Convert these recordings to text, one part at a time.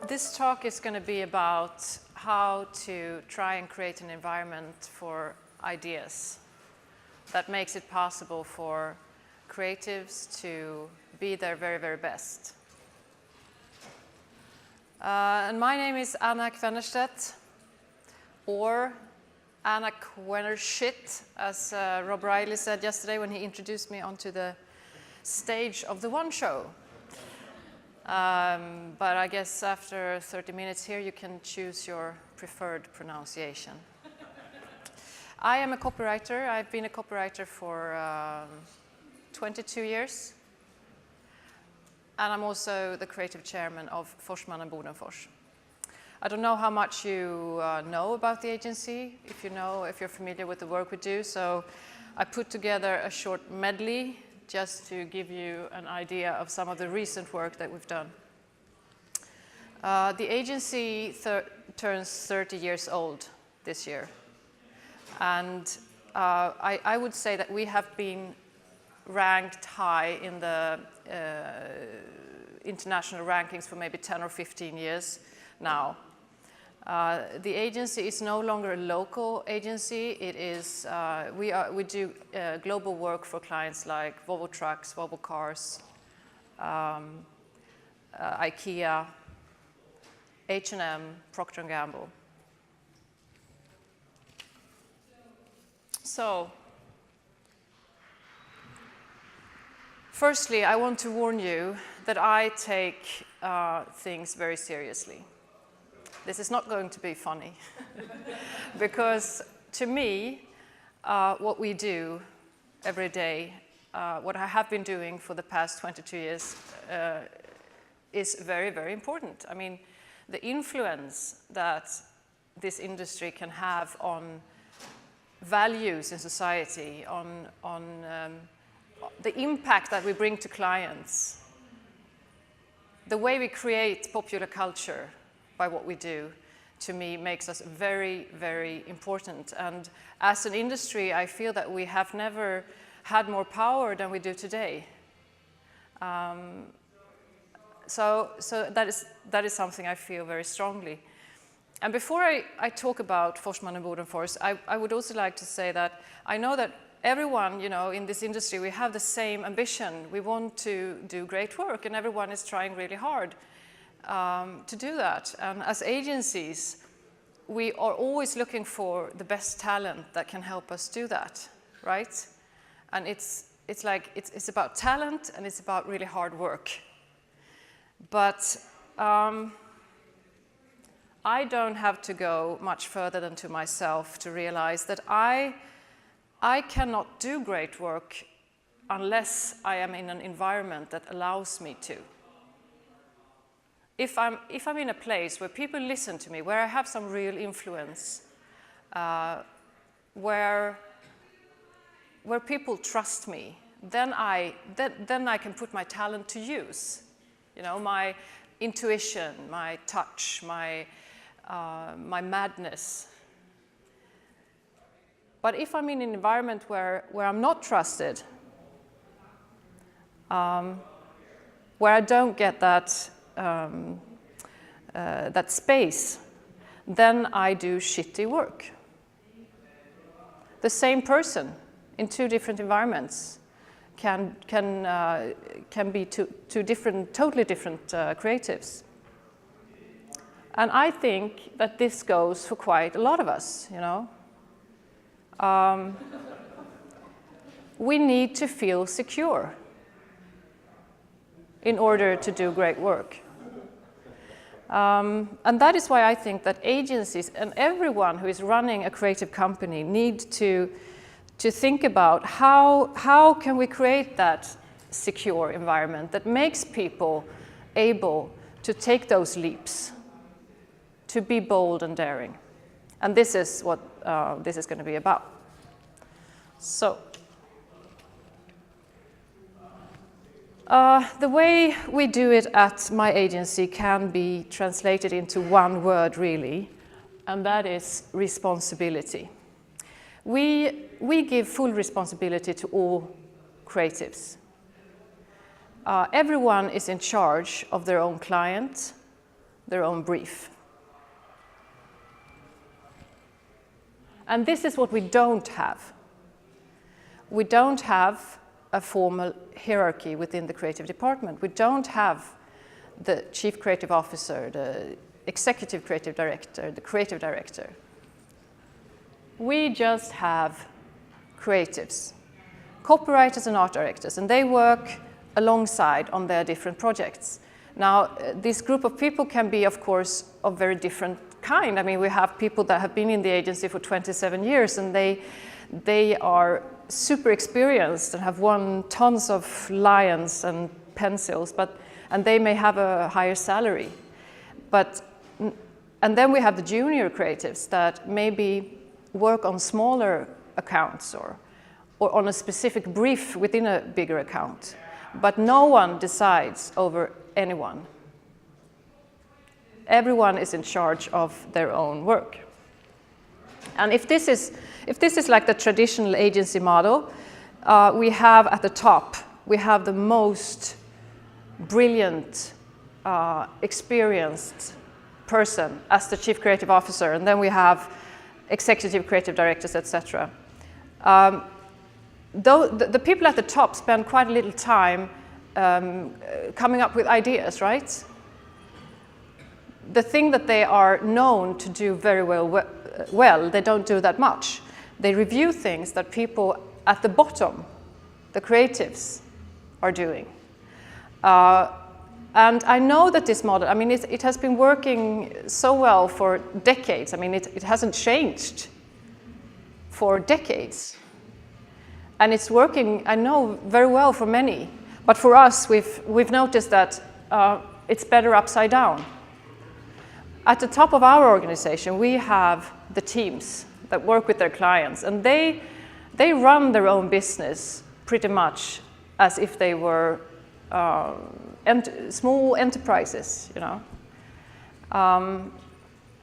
This talk is going to be about how to try and create an environment for ideas that makes it possible for creatives to be their very, very best. And my name is Anna Qvennerstedt, or Anna Qvennerstedt, as Rob Riley said yesterday when he introduced me onto the stage of the One Show. But I guess after 30 minutes here, you can choose your preferred pronunciation. I am a copywriter. I've been a copywriter for 22 years. And I'm also the creative chairman of Forsman & Bodenfors. I don't know how much you know about the agency, if you're familiar with the work we do. So I put together a short medley just to give you an idea of some of the recent work that we've done. The agency turns 30 years old this year. And I would say that we have been ranked high in the international rankings for maybe 10 or 15 years now. The agency is no longer a local agency. It is, we do global work for clients like Volvo Trucks, Volvo Cars, IKEA, H&M, Procter & Gamble. So, firstly, I want to warn you that I take things very seriously. This is not going to be funny, because to me, what we do every day, what I have been doing for the past 22 years, is very, very important. I mean, the influence that this industry can have on values in society, on the impact that we bring to clients, the way we create popular culture by what we do, to me, makes us very, very important. And as an industry, I feel that we have never had more power than we do today. So that is something I feel very strongly. And before I talk about Forsman & Bodenfors, I would also like to say that I know that everyone, in this industry, we have the same ambition. We want to do great work, and everyone is trying really hard to do that. And as agencies, we are always looking for the best talent that can help us do that, right? And it's about talent, and it's about really hard work. But I don't have to go much further than to myself to realize that I cannot do great work unless I am in an environment that allows me to. If I'm in a place where people listen to me, where I have some real influence, where people trust me, then I can put my talent to use. My intuition, my touch, my madness. But if I'm in an environment where I'm not trusted, where I don't get that space, then I do shitty work. The same person in two different environments can be two different, totally different creatives. And I think that this goes for quite a lot of us, We need to feel secure in order to do great work. And that is why I think that agencies and everyone who is running a creative company need to think about how can we create that secure environment that makes people able to take those leaps, to be bold and daring. And this is what this is going to be about. So, the way we do it at my agency can be translated into one word, really, and that is responsibility. We give full responsibility to all creatives. Everyone is in charge of their own client, their own brief. And this is what we don't have. We don't have a formal hierarchy within the creative department. We don't have the chief creative officer, the executive creative director, the creative director. We just have creatives, copywriters and art directors, and they work alongside on their different projects. Now, this group of people can be, of course, of very different kind. I mean, we have people that have been in the agency for 27 years, and they are super experienced and have won tons of lions and pencils, and they may have a higher salary. And then we have the junior creatives that maybe work on smaller accounts or on a specific brief within a bigger account. But no one decides over anyone. Everyone is in charge of their own work. And if this is like the traditional agency model, we have at the top, we have the most brilliant, experienced person as the chief creative officer, and then we have executive creative directors, etc. The people at the top spend quite a little time coming up with ideas, right? The thing that they are known to do very well, they don't do that much. They review things that people at the bottom, the creatives, are doing. And I know that this model, I mean, it has been working so well for decades. I mean, it hasn't changed for decades. And it's working, I know, very well for many. But for us, we've noticed that it's better upside down. At the top of our organization, we have the teams that work with their clients, and they run their own business pretty much as if they were small enterprises, you know.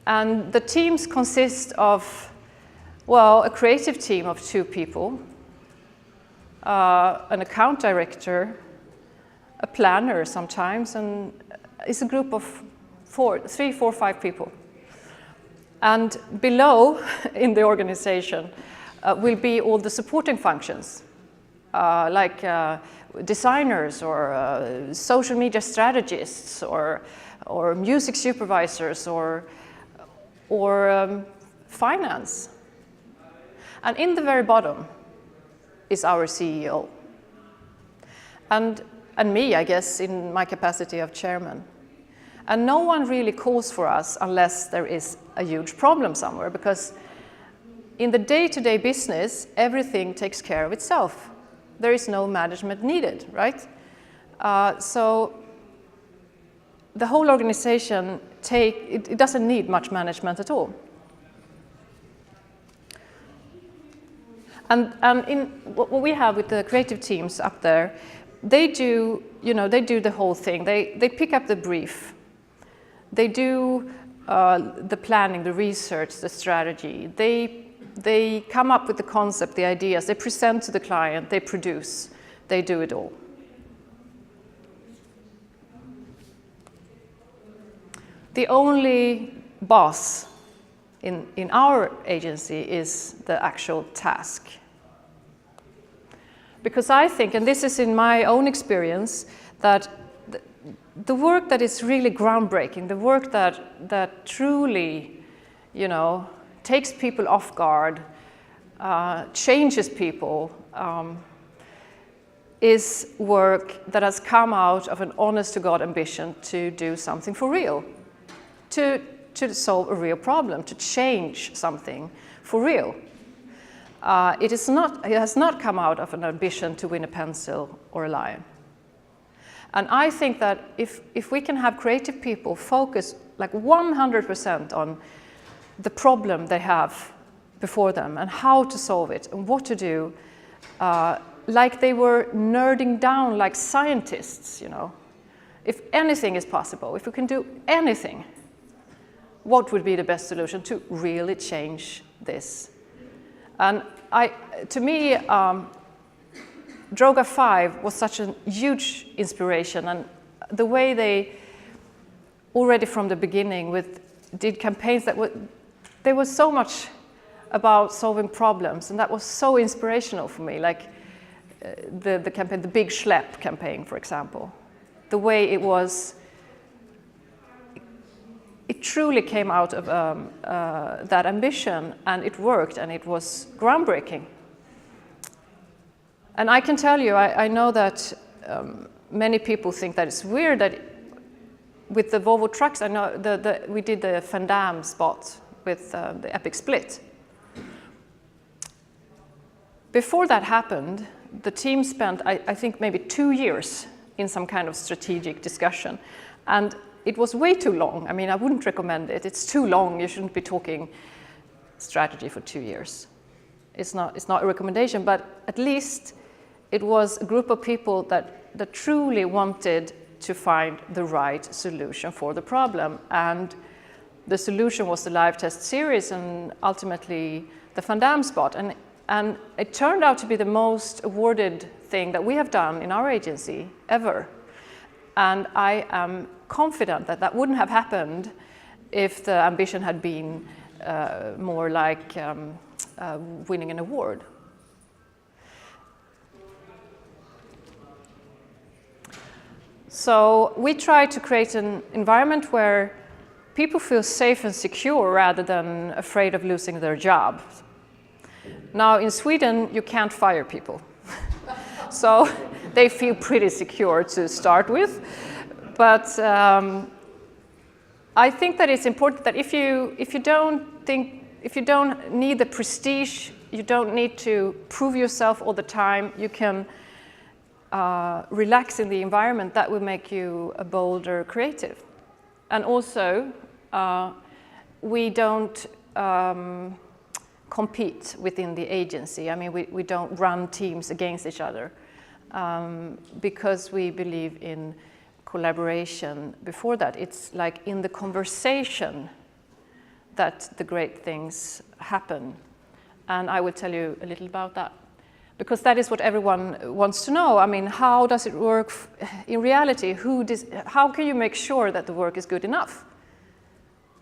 And the teams consist of, well, a creative team of 2 people, an account director, a planner sometimes, and it's a group of 3, 4, 5 people. And below in the organization will be all the supporting functions, like designers or social media strategists or music supervisors or finance. And in the very bottom is our CEO. And me, I guess, in my capacity of chairman. And no one really calls for us unless there is a huge problem somewhere, because in the day-to-day business, everything takes care of itself. There is no management needed, right? So the whole organization it doesn't need much management at all. And in what we have with the creative teams up there, they do the whole thing. They pick up the brief. They do the planning, the research, the strategy. They come up with the concept, the ideas. They present to the client. They produce. They do it all. The only boss in our agency is the actual task. Because I think, and this is in my own experience, that the work that is really groundbreaking, the work that truly, you know, takes people off guard, changes people, is work that has come out of an honest-to-God ambition to do something for real, to solve a real problem, to change something for real. It has not come out of an ambition to win a pencil or a lion. And I think that if we can have creative people focus like 100% on the problem they have before them and how to solve it and what to do, like they were nerding down like scientists, you know. If anything is possible, if we can do anything, what would be the best solution to really change this? And to me, Droga 5 was such a huge inspiration, and the way already from the beginning did campaigns that there was so much about solving problems, and that was so inspirational for me, like the campaign, the Big Schlep campaign, for example. The way it truly came out of that ambition, and it worked, and it was groundbreaking. And I can tell you, I know that many people think that it's weird that with the Volvo trucks, I know we did the Van Damme spot with the epic split. Before that happened, the team spent, I think, maybe 2 years in some kind of strategic discussion. And it was way too long. I mean, I wouldn't recommend it. It's too long. You shouldn't be talking strategy for 2 years. It's not a recommendation, but at least it was a group of people that truly wanted to find the right solution for the problem. And the solution was the live test series and ultimately the Van Damme spot. And it turned out to be the most awarded thing that we have done in our agency ever. And I am confident that that wouldn't have happened if the ambition had been more like winning an award. So we try to create an environment where people feel safe and secure rather than afraid of losing their job. Now in Sweden, you can't fire people. So they feel pretty secure to start with. But I think that it's important that if you don't need the prestige, you don't need to prove yourself all the time, you can relax in the environment. That will make you a bolder creative. And also, we don't compete within the agency. I mean, we don't run teams against each other because we believe in collaboration. Before that, it's like in the conversation that the great things happen. And I will tell you a little about that, because that is what everyone wants to know. I mean, how does it work in reality? How can you make sure that the work is good enough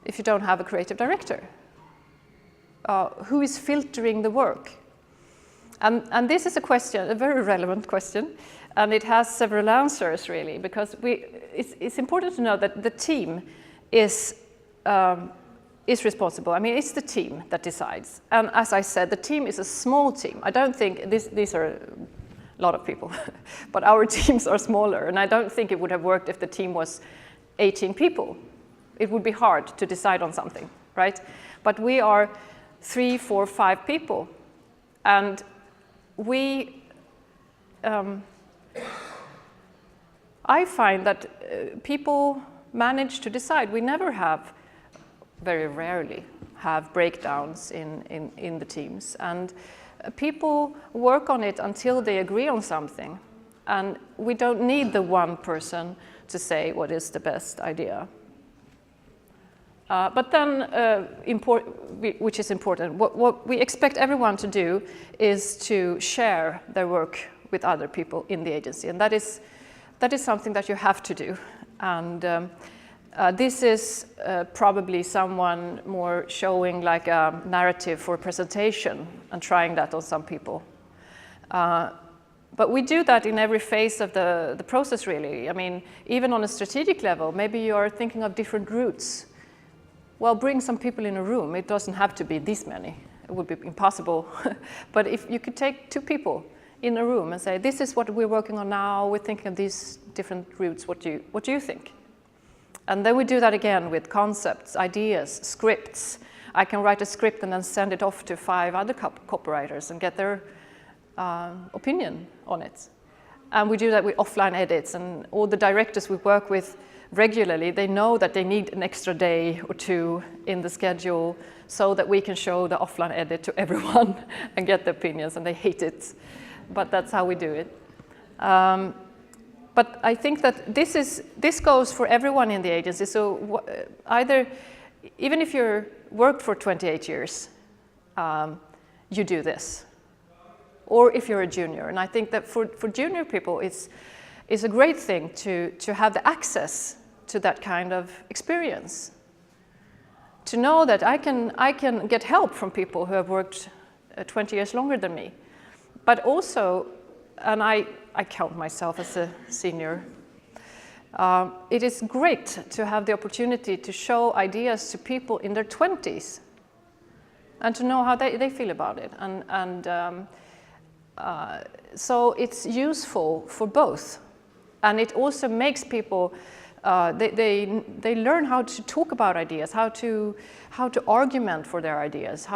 if you don't have a creative director? Who is filtering the work? And this is a question, a very relevant question, and it has several answers, really, because it's important to know that the team is responsible. I mean, it's the team that decides. And as I said, the team is a small team. I don't think these are a lot of people, but our teams are smaller, and I don't think it would have worked if the team was 18 people. It would be hard to decide on something, right? But we are 3, 4, 5 people, and I find that people manage to decide. We never have, very rarely, have breakdowns in the teams, and people work on it until they agree on something, and we don't need the one person to say what is the best idea. But then, which is important, what we expect everyone to do is to share their work with other people in the agency, and that is something that you have to do. And this is probably someone more showing like a narrative for a presentation and trying that on some people. But we do that in every phase of the process, really. I mean, even on a strategic level, maybe you are thinking of different routes. Well, bring some people in a room. It doesn't have to be this many. It would be impossible. But if you could take 2 people in a room and say, this is what we're working on now, we're thinking of these different routes, what do you think? And then we do that again with concepts, ideas, scripts. I can write a script and then send it off to 5 other copywriters and get their opinion on it. And we do that with offline edits, and all the directors we work with regularly, they know that they need an extra day or 2 in the schedule so that we can show the offline edit to everyone and get the opinions, and they hate it. But that's how we do it. But I think that this goes for everyone in the agency. So either, even if you're worked for 28 years, you do this. Or if you're a junior. And I think that for junior people, it's a great thing to have the access to that kind of experience. To know that I can get help from people who have worked 20 years longer than me. But also, and I count myself as a senior, it is great to have the opportunity to show ideas to people in their 20s and to know how they feel about it. So it's useful for both. And it also makes people, they learn how to talk about ideas, how to argument for their ideas,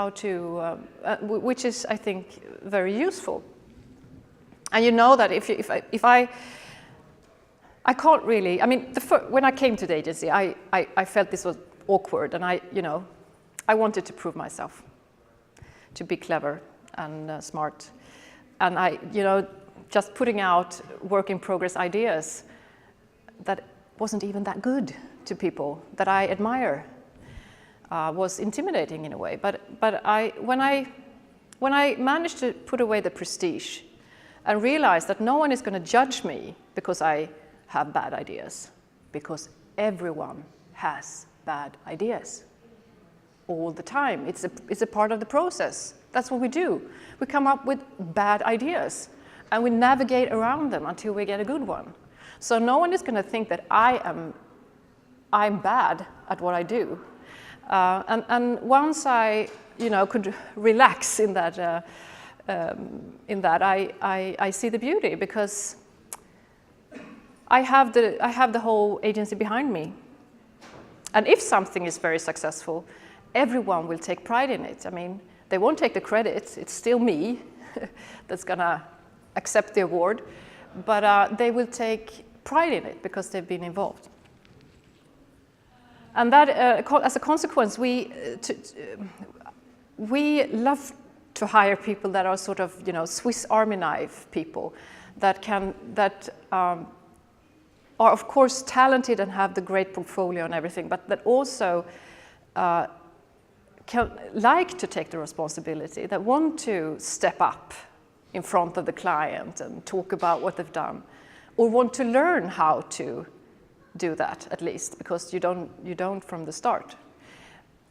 which is, I think, very useful. And you know that if I can't really, I mean, when I came to the agency, I felt this was awkward, and I wanted to prove myself, to be clever and smart. And just putting out work in progress ideas that wasn't even that good to people that I admire was intimidating in a way. But when I managed to put away the prestige and realize that no one is going to judge me because I have bad ideas, because everyone has bad ideas all the time. It's a part of the process. That's what we do. We come up with bad ideas and we navigate around them until we get a good one. So no one is going to think that I'm bad at what I do. And once I could relax in that, I see the beauty, because I have the whole agency behind me. And if something is very successful, everyone will take pride in it. I mean, they won't take the credit. It's still me that's going to accept the award. But they will take pride in it because they've been involved. And that, as a consequence, we love to hire people that are sort of, Swiss Army knife people that are of course talented and have the great portfolio and everything, but that also like to take the responsibility, that want to step up in front of the client and talk about what they've done, or want to learn how to do that, at least, because you don't from the start.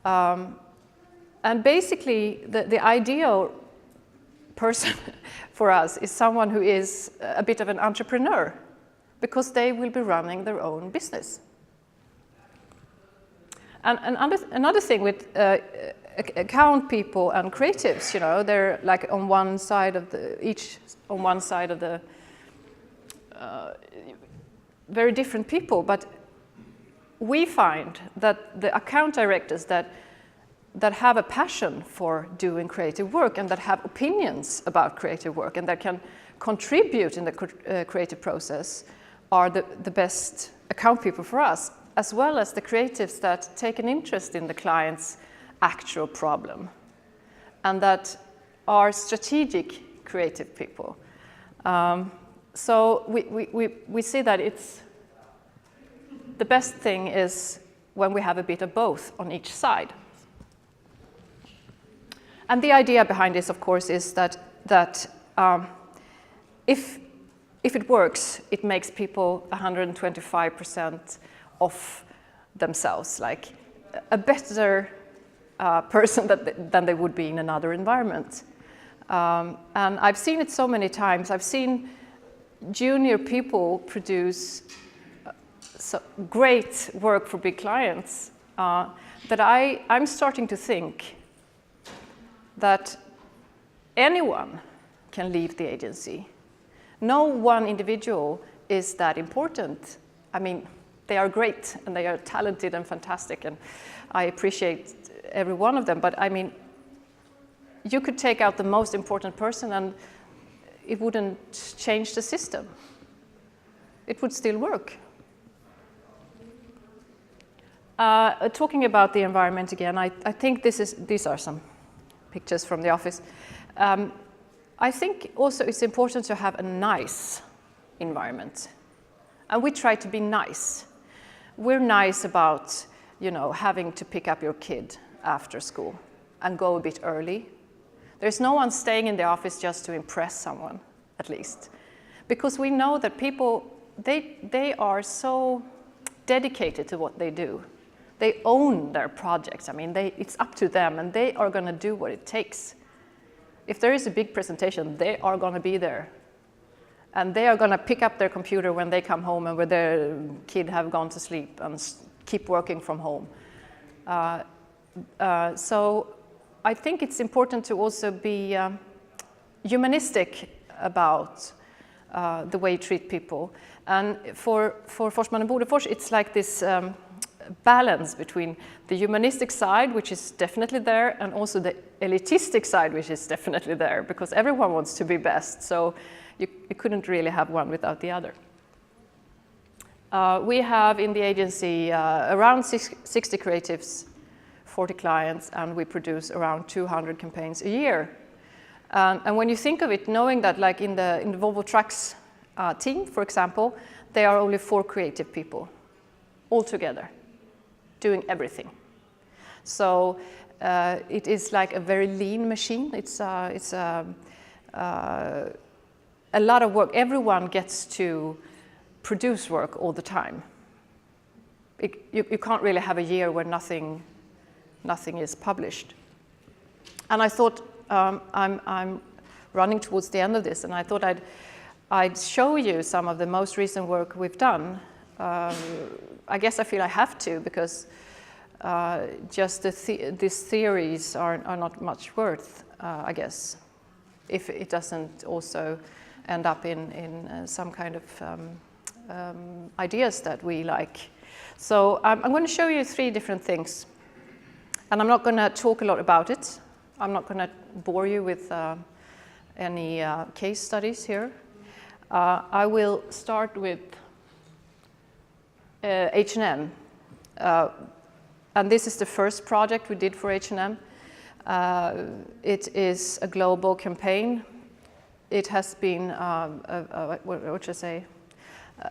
And basically, the ideal person for us is someone who is a bit of an entrepreneur, because they will be running their own business. And another thing with account people and creatives, they're like on one side of the very different people, but we find that the account directors that have a passion for doing creative work and that have opinions about creative work and that can contribute in the creative process are the best account people for us, as well as the creatives that take an interest in the client's actual problem and that are strategic creative people. So we see that it's the best thing is when we have a bit of both on each side. And the idea behind this, of course, is that if it works, it makes people 125% of themselves, like a better person than they would be in another environment. And I've seen it so many times. I've seen junior people produce great work for big clients that I'm starting to think that anyone can leave the agency. No one individual is that important. I mean, they are great and they are talented and fantastic, and I appreciate every one of them, but I mean, you could take out the most important person and it wouldn't change the system. It would still work. Talking about the environment again, I think these are some pictures from the office. I think also it's important to have a nice environment. And we try to be nice. We're nice about, having to pick up your kid after school and go a bit early. There's no one staying in the office just to impress someone, at least. Because we know that people, they are so dedicated to what they do. They own their projects. I mean, it's up to them, and they are going to do what it takes. If there is a big presentation, they are going to be there. And they are going to pick up their computer when they come home and when their kid have gone to sleep and keep working from home. So I think it's important to also be humanistic about the way you treat people. And for Forsman and Bodefors, it's like this balance between the humanistic side, which is definitely there, and also the elitistic side, which is definitely there, because everyone wants to be best. So you couldn't really have one without the other. We have in the agency around 60 creatives, 40 clients, and we produce around 200 campaigns a year. And when you think of it, knowing that like in the Volvo Trucks team, for example, there are only 4 creative people all together doing everything. So it is like a very lean machine. It's a lot of work. Everyone gets to produce work all the time. You can't really have a year where nothing is published. And I thought, I'm running towards the end of this, and I thought I'd show you some of the most recent work we've done. I guess I feel I have to, because just these theories are not much worth, I guess, if it doesn't also end up in some kind of ideas that we like. So I'm going to show you 3 different things. And I'm not going to talk a lot about it. I'm not going to bore you with any case studies here. I will start with H&M. And this is the first project we did for H&M. It is a global campaign. It has been, what should I say,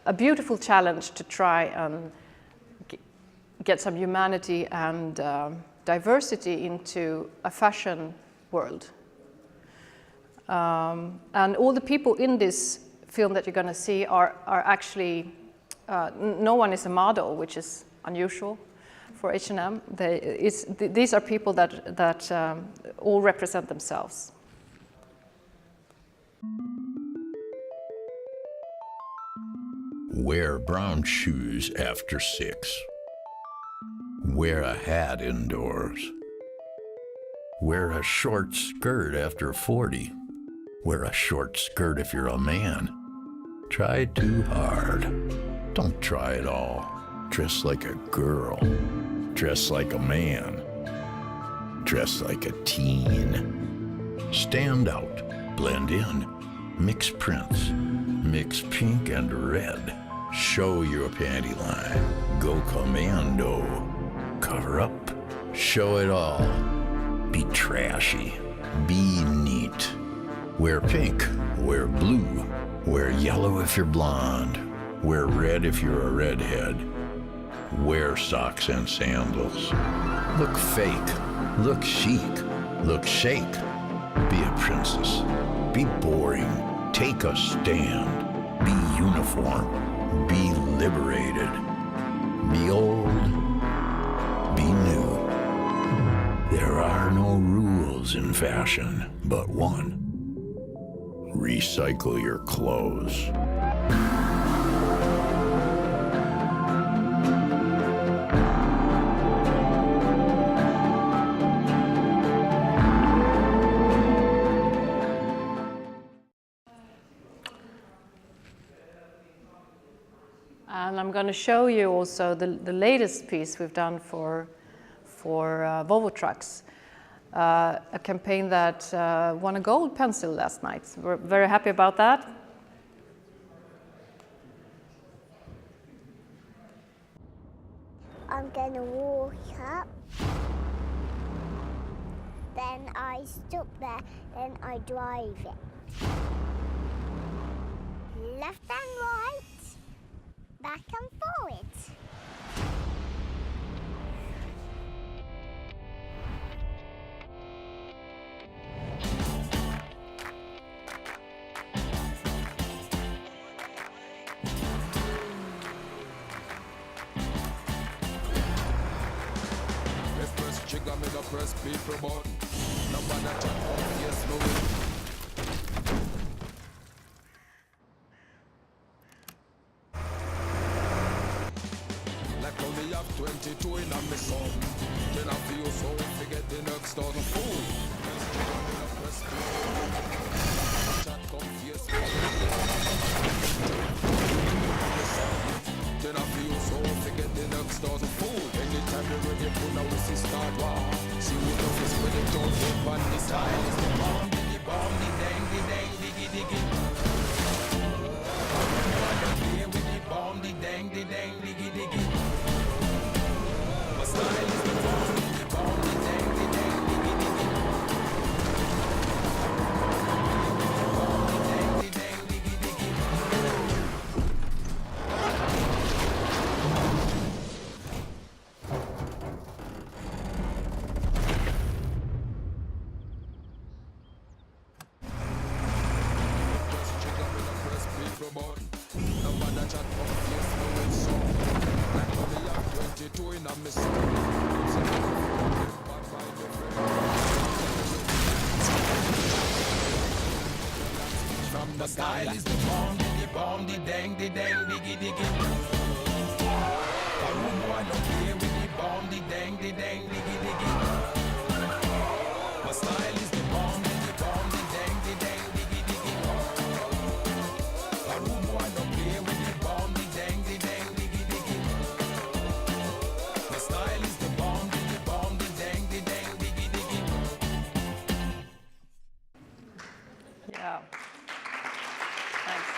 a beautiful challenge to try and get some humanity and diversity into a fashion world. And all the people in this film that you're going to see are actually, no one is a model, which is unusual for H&M. These are people that all represent themselves. Wear brown shoes after 6. Wear a hat indoors. Wear a short skirt after 40. Wear a short skirt if you're a man. Try too hard. Don't try it all. Dress like a girl. Dress like a man. Dress like a teen. Stand out. Blend in. Mix prints. Mix pink and red. Show your panty line. Go commando. Cover up. Show it all. Be trashy. Be neat. Wear pink. Wear blue. Wear yellow if you're blonde. Wear red if you're a redhead. Wear socks and sandals. Look fake. Look chic. Look shake. Be a princess. Be boring. Take a stand. Be uniform. Be liberated. Be old. Be new. There are no rules in fashion, but one. Recycle your clothes. And I'm going to show you also the latest piece we've done for Volvo Trucks, a campaign that won a gold pencil last night. We're very happy about that. I'm going to walk up, then I stop there, then I drive it. Left and right, back and forward. people, but nobody chat come face me with. Like only have 22 in a me son. Then I feel so forget the next dozen fool. Chat come face me. Then I feel so forget the next dozen fool. Anytime you're ready, put now we see start war. See what the face when it don't get on the style is the bomb, the dang, diggy, diggy. Play with the bomb, the dang, diggy, diggy. My style is the bomb, the dang, diggy, diggy. The style is the bomb, the dang, diggy, diggy. I wouldn't want no play with the bomb, the dang, diggy, diggy. My style is the bomb, the dang, diggy, diggy. I wouldn't want no play with the bomb, the dang, diggy, diggy. My style is the bomb, the dang, diggy, diggy. Yeah. Thanks.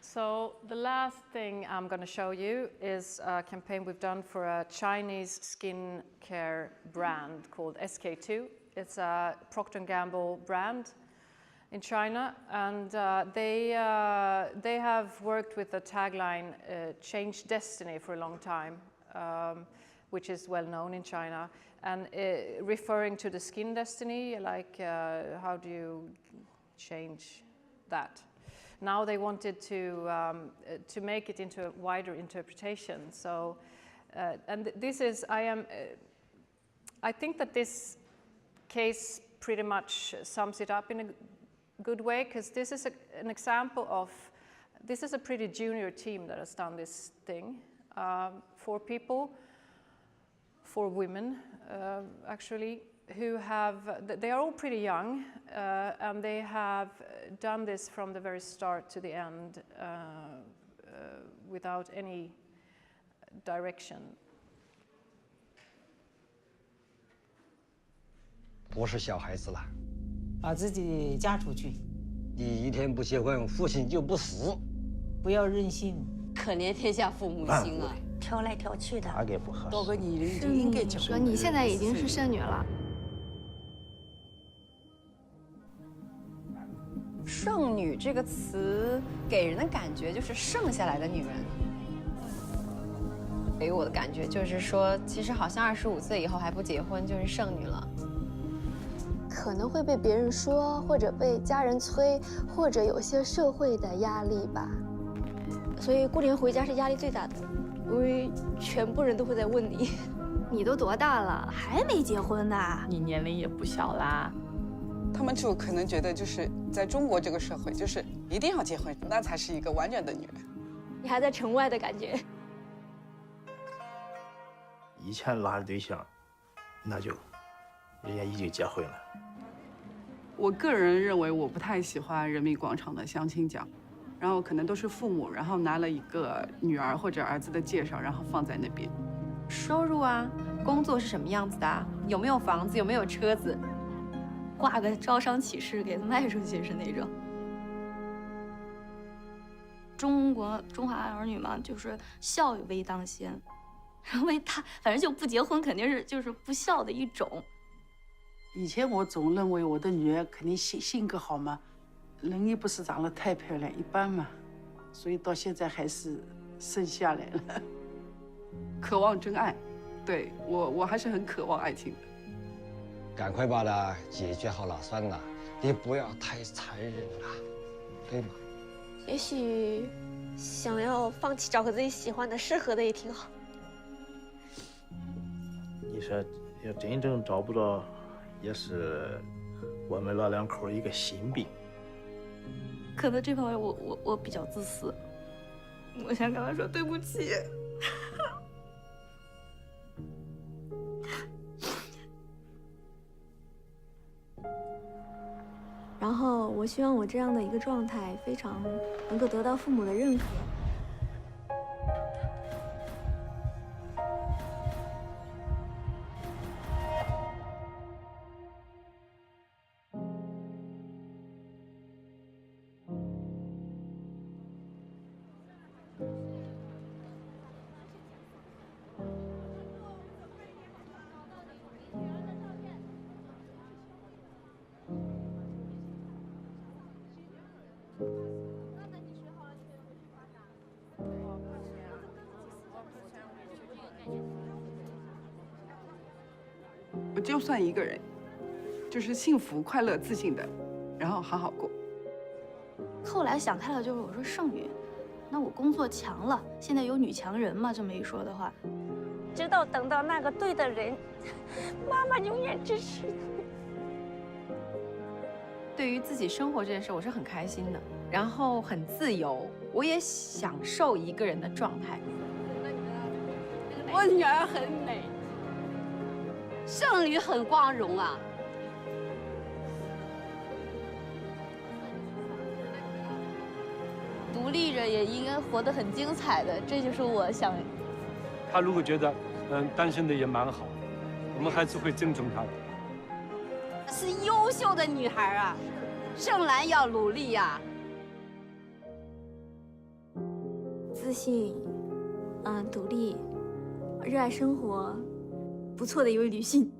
So the last thing I'm going to show you is a campaign we've done for a Chinese skincare brand called SK2. It's a Procter & Gamble brand in China, and they have worked with the tagline "Change Destiny" for a long time, which is well known in China, and referring to the skin destiny, like how do you change that? Now they wanted to make it into a wider interpretation. So, and this is, I think that this case pretty much sums it up in a good way, because this is an example of, this is a pretty junior team that has done this thing. 4 people, 4 women actually, who have, they are all pretty young, and they have done this from the very start to the end without any direction. 不是小孩子了，把自己嫁出去，你一天不结婚，父亲就不死。不要任性。可怜天下父母心啊！挑来挑去的。哪个不合适？到个年龄就应该结说婚。你现在已经是剩女了。剩女这个词给人的感觉就是剩下来的女人。给我的感觉就是说，其实好像25岁以后还不结婚就是剩女了。可能会被别人说，或者被家人催，或者有些社会的压力吧。所以过年回家是压力最大的，因为全部人都会在问你，你都多大了，还没结婚呢？你年龄也不小啦。他们就可能觉得，就是在中国这个社会，就是一定要结婚，那才是一个完整的女人。你还在城外的感觉。以前拉着对象，那就人家已经结婚了。我个人认为，我不太喜欢人民广场的相亲角，然后可能都是父母，然后拿了一个女儿或者儿子的介绍，然后放在那边。收入啊，工作是什么样子的？有没有房子？有没有车子？挂个招商启事给卖出去是那种。中华儿女嘛，就是孝为当先，因为他反正就不结婚肯定是就是不孝的一种。以前我总认为我的女儿肯定性格好嘛，人也不是长得太漂亮，一般嘛，所以到现在还是生下来了。渴望真爱，对我还是很渴望爱情的。赶快把它解决好了算了，你不要太残忍了，对吗？也许想要放弃找个自己喜欢的、适合的也挺好。你说要真正找不着，也是我们老两口一个心病。可能这方面我比较自私，我想跟他说对不起。然后我希望我这样的一个状态非常能够得到父母的认可。我就算一个人，就是幸福、快乐、自信的，然后好好过。后来想开了，就是我说剩女，那我工作强了，现在有女强人嘛，这么一说的话，直到等到那个对的人，妈妈永远支持你。对于自己生活这件事，我是很开心的，然后很自由，我也享受一个人的状态。我女儿很美，剩女很光荣啊。独立人也应该活得很精彩的，这就是我想。他如果觉得单身的也蛮好，我们还是会尊重他的。是优秀的女孩啊，盛兰要努力呀。自信，独立，热爱生活，不错的一位女性。